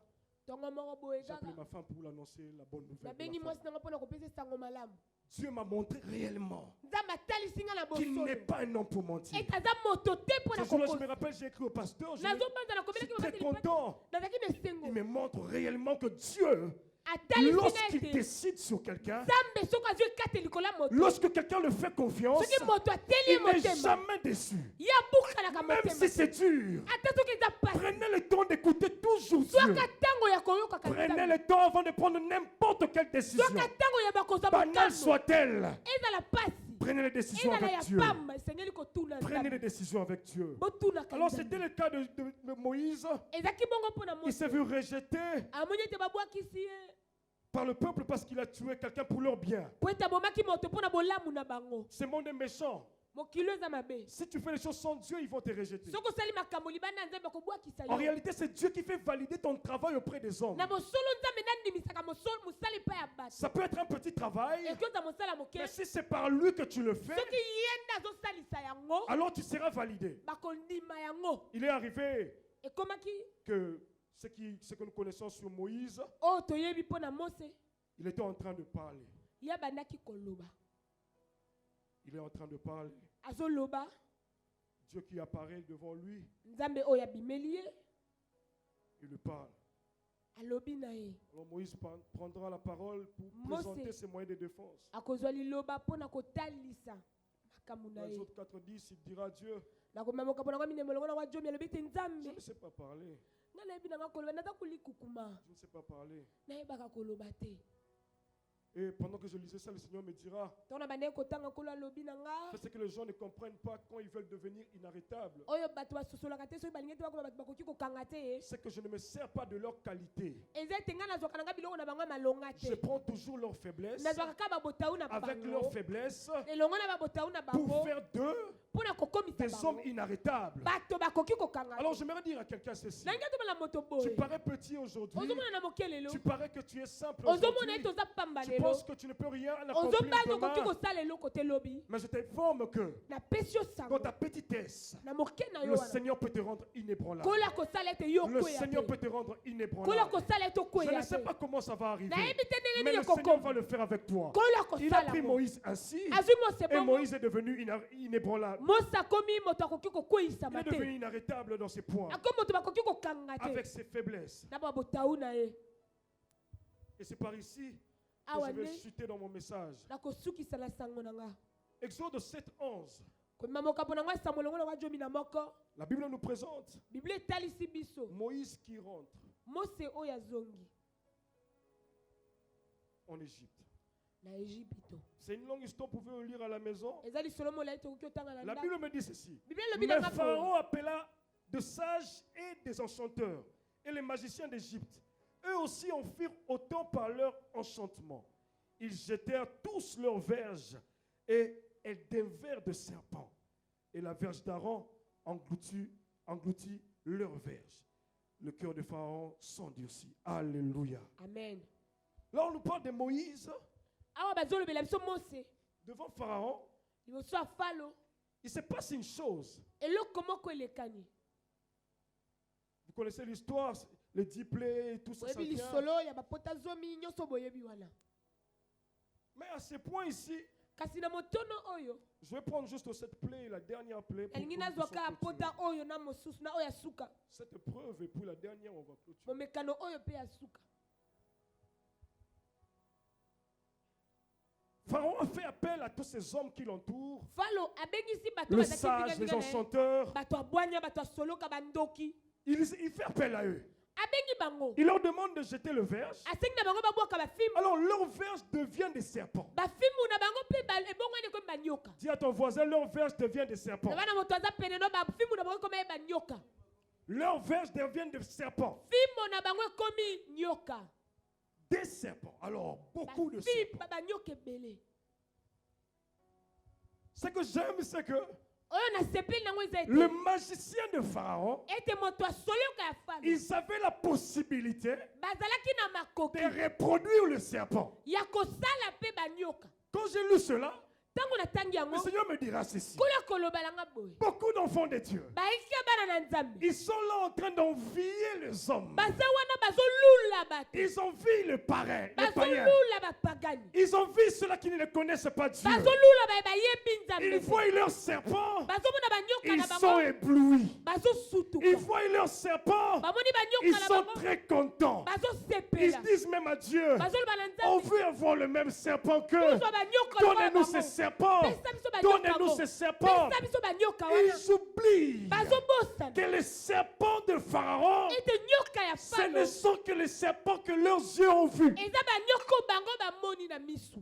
ntongo moko boye j'ai appelé kaka ma femme pour l'annoncer la bonne nouvelle. de nabengi la mwasi famille. nango mpona kopesa sango malamu Dieu m'a montré réellement nzambe atalisi nga na qu'il bosolo n'est pas un homme pour mentir. ete aza moto te mpona Ce jour-là, je kokosa me rappelle, j'ai écrit au pasteur, nazobanza nakobelaki j'étais babatelipati content. nazalaki na esengo Il me montre réellement que Dieu, atalisi nga lorsqu'il ete décide sur quelqu'un, nzambe soki azwi ekate likolo ya moto lorsque quelqu'un le fait confiance, soki moto ateli il n'est motema jamais déçu. ye abukanaka Même si motema c'est dur, ata soki eza pasi prenez le temps d'écouter toujours Dieu. soka ntango ya koyokaka Prenez nzambe le temps avant de prendre n'importe quelle décision. soka ntango ya bakozwa Banale mokano soit-elle. ezala pasi Prenez les décisions ezala avec ya Dieu. pamba esengeli kotuna Prenez les nzambe décisions avec Dieu. botunaka Alors nzambe c'était le cas de Moïse. ezalaki bongo mpona Il s'est moto vu rejeté amoni ete babwakisi ye par le peuple parce qu'il a tué quelqu'un pour leur bien. po ete abomaki moto mpona bolamu na bango Ce monde est méchant. mokilo eza mabe Si tu fais les choses sans Dieu, ils vont te rejeter. soki osali makambo libanda ya nzambe akobwakisa En yo réalité, c'est Dieu qui fait valider ton travail auprès des hommes. na mosolo nzambe nandimisaka mosali epai ya bato Ça peut être un petit travail, eki oza mosala moke mais si c'est par lui que tu le fais, soki ye nde azosalisa yango alors tu seras validé. bakondima yango Il est arrivé ekomaki que ce que nous connaissons sur Moïse, oyo toyebi mpo na mose il était en train de parler. ye abandaki koloba Il est en train de parler. azoloba Dieu qui apparaît devant lui, nzambe oyo abimeli ye il lui parle. alobi na ye Alors Moïse prendra la parole pour Mose. présenter ses moyens de défense. akozwa liloba mpo na kotalisa makambo na Dans les ye autres 4:10, il dira à Dieu, nakoma makambo nango mine molongo nango ajomi alobi ete je nzambe ne sais pas parler. nga nayebi nanga koloba naza kolikukuma Je ne sais pas parler. nayebaka koloba te Et pendant que je lisais ça, le Seigneur me dira, ntango na bandeki kotanga nkolo alobi na nga c'est que les gens ne comprennent pas quand ils veulent devenir inarrêtables. oyo bato basosolaka te soki balingi te bakoma bato bakoki kokanga te C'est que je ne me sers pas de leur qualité. eza ete nga nazwaka nanga biloko na bango ya malonga Je te prends toujours leurs faiblesses nazwaka kaka babotau na avec bango leurs faiblesses elongo na babotau na pour bango faire d'eux mpo na kokomisa des hommes bango inarrêtables. bato bakoki kokanga Alors te j'aimerais dire à quelqu'un ceci. nangi tomona moto Tu boye parais petit aujourd'hui. ozomona na moke lelo Tu parais que tu es simple ozomona aujourd'hui. ete oza pamba Tu lelo penses que tu ne peux rien accomplir ozombanza okoki demain. kosala eloko te lobi Mais je t'informe que napesi yo dans sango ta petitesse, na moke na yo le wana Seigneur peut te rendre inébranlable. nkolo akosala ete yo Le okweya Seigneur te peut te rendre nkolo inébranlable. akosala ete Je okweya ne sais te pas comment ça va arriver. nayebi te ndenge Mais nini le Seigneur va ekokoma le faire avec toi. nkolo Il a akosala pris ngo Moïse ainsi. azwi mose Et bongo Moïse est devenu inébranlable. mose akomi moto akoki Il kokweyisama est te devenu inarrêtable dans ses points. akomi moto bakoki kokanga Avec te ses faiblesses. na babotau na ye Et c'est par ici que awa je vais nde chuter dans mon message. nakosukisa na sango na nga Exode 7:11. komema mokambo na nga esa molongo na nga jomi na moko La Bible nous présente biblia etalisi biso Moïse qui rentre mose oyo azongi en Égypte. na ejipito C'est une longue histoire, vous pouvez le lire à la maison. eza lisolo molai tokoki otanga na La ndako Bible me dit ceci. biblia elobi Mais na nga boye Pharaon appela de sages et des enchanteurs et les magiciens d'Égypte. Eux aussi en firent autant par leur enchantement. Ils jetèrent tous leurs verges et elles devinrent de serpents. Et la verge d'Aaron engloutit leurs verges. Le cœur de Pharaon s'endurcit. Alléluia. amen Là, on nous parle de Moïse awa bazolobela biso Mose devant Pharaon. liboso ya Falo Il se passe une chose. eloko moko elekani. Vous connaissez l'histoire, les 10 plaies et tout ça. Ça Oyebi vient. lisolo ya bapota zomi nyonso boyebi wana. Mais à ce point ici, Kasi na motono oyo je vais prendre juste cette plaie, la dernière plaie. Pour elingi que nous nazwa puissions kaka pota continuer. oyo na mosusu na oyo ya suka Cette preuve et puis la dernière, on va clôturer. momekano oyo pe ya suka. Pharaon a fait appel à tous ces hommes qui l'entourent. Falo abengisi bato Le bazaki sage, vinga les vinga na ye. enchanteurs. Bato abwanya bato asoloka bandoki Il fait appel à eux. abengi bango Il leur demande de jeter le verge. asengi na bango babwaka bafimbu Alors leur verge devient des serpents. bafimbu na bango mpe ebongwani ekomi banyoka. Dis à ton voisin, leur verge devient des serpents. na bana moto aza pene no bafimbu na bango ekomi banyoka. Leur verge devient des serpents. Fimbo na bango ekomi nyoka. Des serpents. Alors, beaucoup de serpents. Banyoka ebele. Ce que j'aime, c'est que oyo na sepeli nango eza ete le magicien de Pharaon, ete moto asoloka ya Falo ils avaient la possibilité bazalaki na makoki de reproduire le serpent. ya kosala mpe banyoka. Quand j'ai lu cela, ntango natangi le yango Seigneur me dira ceci. kola kolobalanga boye Beaucoup d'enfants de Dieu, bayiki bana na nzambe ils sont là en train d'envier les hommes. baza wana bazolula bato Ils envient les païens. bazolula bapagani Ils envient ceux-là qui ne connaissent pas Dieu. bazolula bayebi Ils nzambe voient leurs serpents. bazomona banyoka Ils na sont bango éblouis. bazosutuka Ils voient leurs serpents. bamoni Ils banyoka na sont bango très contents. Ils bazosepela disent même à Dieu, bazoloba na on nzambe veut avoir le même serpent que. tozwa banyoka lokola Donnez-nous bango. ces serpents. Pesa biso banyoka Donnez-nous yango. ces serpents. Pesa biso banyoka wana Ils oublient bazobosana que les serpents de Pharaon, ete nyoka ya ce Falo ne sont que les serpents que leurs yeux ont vus. eza banyoka oyo bango bamoni na misu.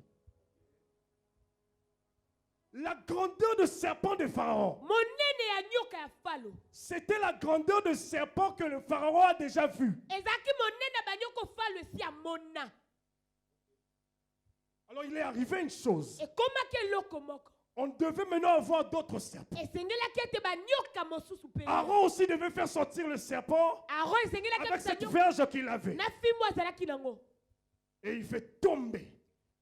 La grandeur de serpent de Pharaon, monene ya nyoka ya Falo c'était la grandeur de serpent que le Pharaon a déjà vu. ezalaki monene ya banyoka oyo Falo esi amona. Alors il est arrivé une chose. ekomaki eloko moko On devait maintenant avoir d'autres serpents. esengelaki ete banyoka mosusu mpe Aaron aussi devait faire sortir le serpent Aaron esengelaki avec apesa cette nyoka verge qu'il avait. na fimbu azalaki nango Et il fait tomber.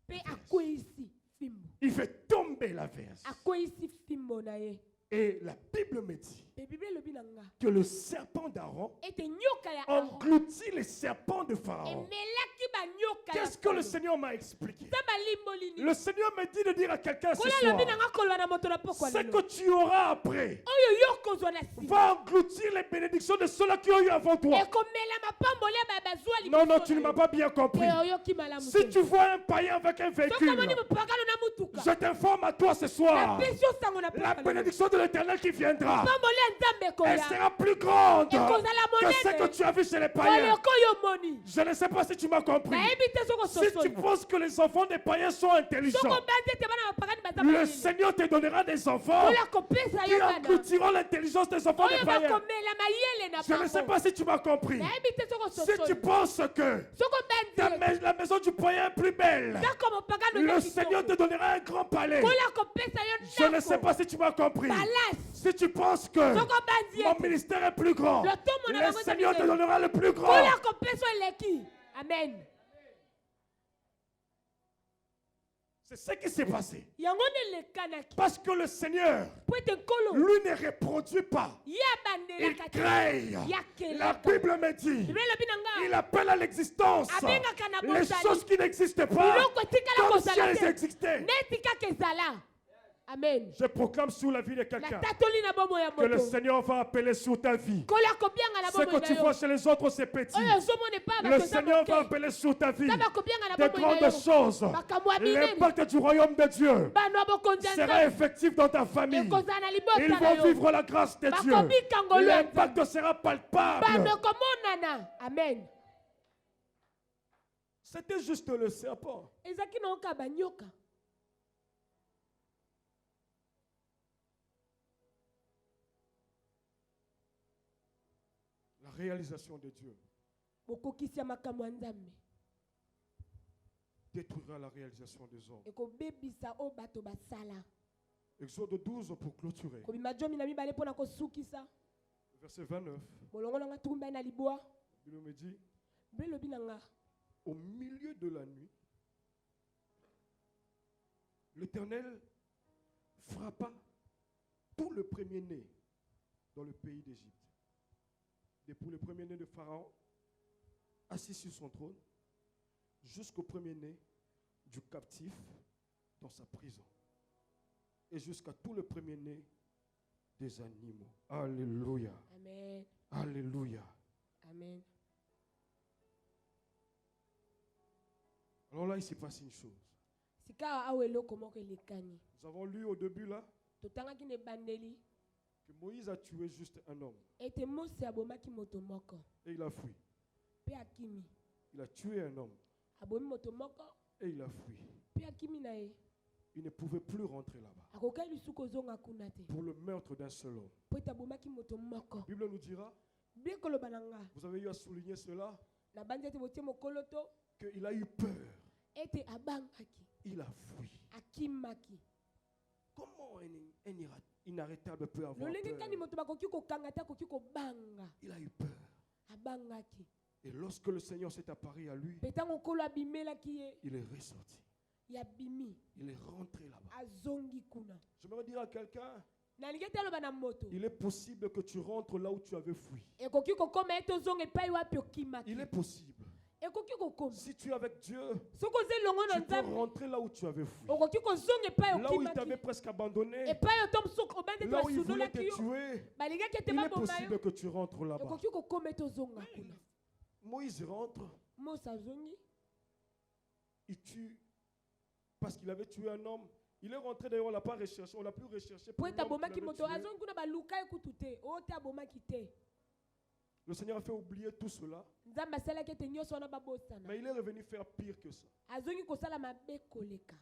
mpe akweyisi fimbu Il fait tomber la verge. akweyisi fimbo na ye. Et la Bible me dit mpe biblia elobi na nga que le serpent d'Aaron ete nyoka ya Aaron engloutit les serpents de Pharaon. emelaki banyoka ya Qu'est-ce que le Falo. Seigneur m'a expliqué? Eza balimboli nini? Le Seigneur me dit de dire à quelqu'un ce kola soir, alobi na nga koloba na moto na pokwa ce lelo que tu auras après oyo yo kozwa na nsima va engloutir les bénédictions de ceux-là qui ont eu avant toi. ekomela mapamboli ya bazwa Non, non, tu ne m'as pas bien compris. oyoki malamu Si tu vois un païen avec un soki véhicule, omoni mopagano na mutuka je t'informe à toi ce soir, napesi yo sango na la bénédiction de l'Éternel qui viendra, pamboli ya nzambe elle ekoya sera plus grande ekozala que ce que monene tu as vu chez les païens. koleka oyo omoni Je ne sais pas si tu m'as compris. nayebi te soko Si tu sosoli penses que les enfants des païens sont soko intelligents, banzi ete bana bapagani baza le banini Seigneur te donnera des enfants kola kopesa qui yo bana engloutiront l'intelligence des enfants des oyo païens. bakomela mayele na Je ne sais bango pas si tu m'as compris. nayebi te soko Si tu sosoli penses que soko banzi la maison du païen est plus belle, ndako mopagano le eza Seigneur te kitoko donnera un grand palais. kola kopesa Je yo ne sais pas si tu m'as compris. palasi Si tu penses que soko banzi mon ete ministère est plus grand, Le tomo na le bango Seigneur te eza donnera le plus grand. kola kopesa eleki amen. C'est ce qui s'est passé. yango nde elekanaki Parce que le Seigneur, po ete nkolo lui, ne reproduit pas. ye Il abandelaka te crée. La yakelaka Bible me dit, biblia elobi na il nga appelle à l'existence abengaka na les bozali choses qui n'existent pas biloko etikala comme si kozala elles te existaient. neti kaka ezala amen. Je proclame sur la vie de quelqu'un natatoli na bomo ya que le moto Seigneur va appeler sur ta vie. kola kobianga na Ce bomo que tu na vois yo chez les autres, c'est petit. oyo ozomona epa Le bato eza Seigneur va moke appeler sur ta vie eza bakobianga na de bomo na grandes yo choses. makambo ya minene L'impact du royaume de Dieu bano ya bokonzi ya sera nzambe effectif dans ta famille. ekozala na Ils libota na vont yo vivre la grâce de Dieu. bakobika ngolo ya nzambe L'impact sera palpable. bano ekomonana amen. C'était juste le serpent. ezalaki na oka banyoka La réalisation de Dieu bokokisi ya makambo ya nzambe détruira la réalisation des hommes. ekobebisa oyo bato basala. Exode 12 pour clôturer. kobima jomi na mibale mpo na kosukisa Verset 29. molongo na nga tumba na libwa Il me dit, bile elobi na nga au milieu de la nuit, l'Éternel frappa tout le premier-né dans le pays d'Égypte. Depuis le premier-né de Pharaon, assis sur son trône, jusqu'au premier-né du captif dans sa prison. Et jusqu'à tout le premier-né des animaux. Alléluia. Amen. Alléluia. Amen. Alors là, il s'est passé une chose. Sika awelo komoko lekani. Nous avons lu au début là Totanga ki ne bandeli. que Moïse a tué juste un homme. Ete Mose abomaki moto moko. Et il a fui. Pe akimi. Il a tué un homme. Abomi moto moko. Et il a fui. Pe akimi na ye. Il ne pouvait plus rentrer là-bas. Akokai lisuko zonga kuna te. Pour le meurtre d'un seul homme. Po tabomaki moto moko. La Bible nous dira, Bien koloba nanga. vous avez eu à souligner cela, Na bandi ete botie mokoloto. qu'il a eu peur. Ete abangaki. Il a fui. Akimaki. Comment un inarrêtable peut avoir Lolenge kani peur? moto bakoki ko kangata koki ko banga. Il a eu peur. Abangaki. Et lorsque le Seigneur s'est apparu à lui, Petango kolo abimela kiye. il est ressorti. Ya bimi. Il est rentré là-bas. Azongi kuna. J'aimerais dire à quelqu'un, Na ligete aloba na moto. il est possible que tu rentres là où tu avais fui. Ekoki kokoma eto zonga epai wapi okimaki. Il est possible. Ekoki kokoma. Si tu es avec Dieu, Soko ze longo na tu peux nzambe. rentrer là où tu avais fui. Okoki kozonga epai Là où il t'avait okimaki. presque abandonné, Epai otom soko obande là où il voulait basunola te kiyo. tuer, Balingaki ete il est baboma possible yo. que tu rentres là-bas. Ekoki kokoma eto zonga kuna. Moïse rentre, Mose azongi. il tue parce qu'il avait tué un homme. Il est rentré d'ailleurs, on l'a pas recherché, on l'a plus recherché. Po Pour eta l'homme bomaki qu'il avait moto tué. azongi kuna baluka ekutu te. Ote abomaki te. Le Seigneur a fait oublier tout cela, Nzambe asalaki ete nyonso wana babosana. mais il est revenu faire pire que ça. Azongi kosala mabe koleka.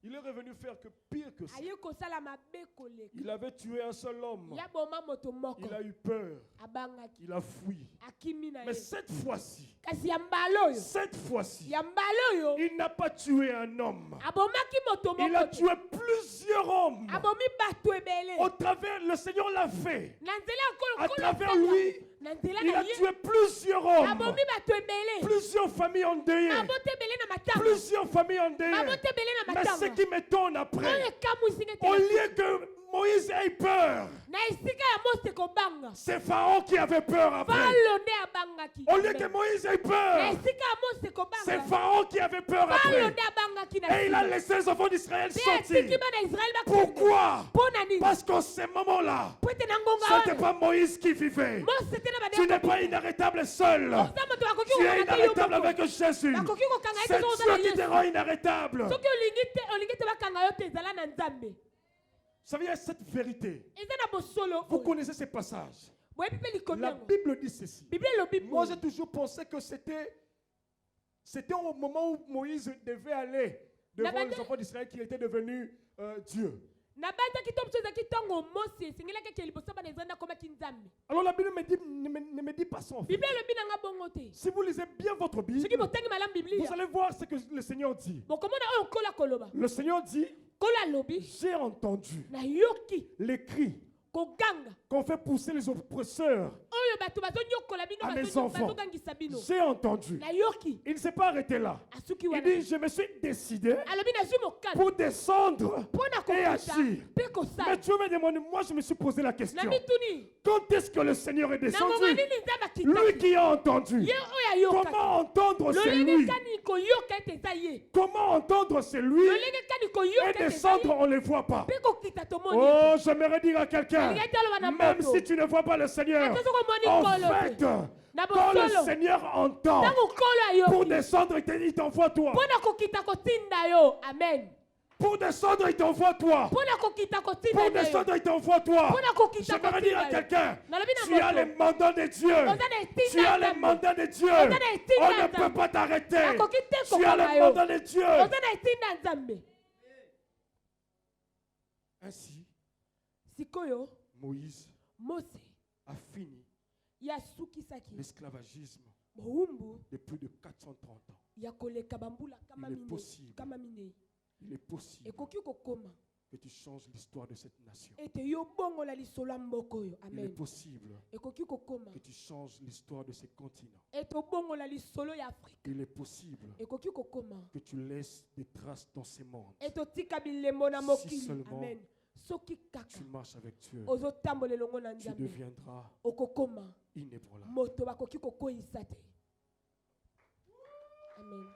Il est revenu faire que pire que ça. Aye kosala mabe koleka. Il avait tué un seul homme. Ya boma moto moko. Il a eu peur. Abangaki. Il a fui. Akimi na Mais ye. cette fois-ci, Kasi ya mbala oyo. cette fois-ci, Ya mbala oyo. il n'a pas tué un homme. Abomaki moto Il a moko. te. tué plusieurs hommes. Abomi bato ebele. Au travers, le Seigneur l'a fait. Na nzela À kolo travers lui, na nzela il na a ye. tué plusieurs hommes. Abomi bato ebele. Plusieurs familles endeuillées. Babote ebele na matanga. Plusieurs familles endeuillées. Babote ebele na Mais ce matanga. qui m'étonne après, Oyo kamwisi nete. au lieu que Moïse ait peur, Na esika ya Mose kobanga. c'est Pharaon qui avait peur après. Falo nde abangaki. Au lieu que Moïse ait Na peur, esika ya Mose kobanga. c'est Pharaon qui avait peur Falo après. nde abangaki na Et il a sika. laissé les enfants d'Israël Pe sortir. atiki bana Israël bakende. Pourquoi? Pona nini? Parce qu'en ce moment-là, Po ete na ngonga ce n'était wana. pas Moïse qui vivait. Mose te na Tu n'es badeko. pas inarrêtable seul. Oza moto bakoki Tu es kokanga te yo inarrêtable moko. avec Jésus. Bakoki kokanga C'est ete oza Dieu na qui te Yesu. rend inarrêtable. Soki olingi te bakanga yo te ezala na Nzambe. Vous savez, il y a cette vérité. Eza na bosolo. Vous connaissez ces passages. Boyebi mpe likomi La yango. Bible dit ceci. Bible elobi Moi, boye. j'ai toujours pensé que c'était au moment où Moïse devait aller devant Nabanda- les enfants d'Israël qu'il était devenu Dieu. Nabandaki to mosusu ezalaki ntango Mose esengelaki eke liboso bana Israël nakomaki Nzambe. Alors la Bible ne me dit pas ça. En fait. Bible elobi nanga bongo te. Si vous lisez bien votre Bible, Soki botangi malamu vous Biblia. allez voir ce que le Seigneur dit. Bokomona oyo nkola koloba. Le Seigneur dit, Nkola alobi. j'ai entendu Na yoki. les cris Koganga. qu'on fait pousser les oppresseurs. Oyo bato bazonyokola bino À mes enfants. bazogangisa bino. J'ai entendu. Na yoki. Il ne s'est pas arrêté là. Asuki Il wana. dit, je me suis décidé Alobi nazwi mokano. pour descendre Mpona et kokita agir. mpe Mais kosala. Dieu me demande, moi je me suis posé la question. Na mituni. Quand est-ce que le Seigneur est Na ngonga descendu? nini Nzambe Lui akitaki. qui a entendu. Ye oyo ayokaki. Comment entendre c'est Lolenge lui? kani koyoka ete eza ye. Comment entendre c'est lui? Lolenge kani koyoka Et ete eza descendre, ye. on ne les voit pas. Mpe kokita tomoni. Oh, j'aimerais dire à quelqu'un, Alingi ete aloba na même moto. si tu ne vois pas le Seigneur, Ate soki omoni en nkolo fait, te. Na quand le bosolo. Seigneur entend, Ntango nkolo pour ayoki. descendre, il t'envoie toi. Mpona kokita kotinda yo. Amen. Pour descendre, il t'envoie toi. Mpona kokita Pour kotinda yo. descendre, il t'envoie toi. Mpona kokita J'aimerais dire à kotinda yo. quelqu'un, Nalobi na tu as moto. les mandats de Dieu. Oza na etinda Tu as ya les Nzambe. mandats de Dieu. Oza na etinda On ya ne peut Nzambe. pas t'arrêter. Nakoki te Tu as kokanga les yo. mandats de Dieu. Oza na etinda ya Nzambe. Ainsi, Sikoyo Moïse Mose a fini yasukisaki l'esclavagisme bowumbu de plus de 430 ans. ya koleka bambula kama Il est minei. possible. Kama minei. Il est possible Ekoki kokoma que tu changes l'histoire de cette nation. ete yo bongola lisolo ya mboka oyo. Il est Amen. possible Ekoki kokoma que tu changes l'histoire de ces continents. ete obongola lisolo ya Afrika. Il est possible Ekoki kokoma que tu laisses des traces dans ces mondes. ete otika bilembo na Si mokili. seulement Amen. Soki kaka tu marches avec Dieu, ozotambola elongo na tu Nzambe, deviendras okokoma inébranlable. moto bakoki kokoyisa te. Amen.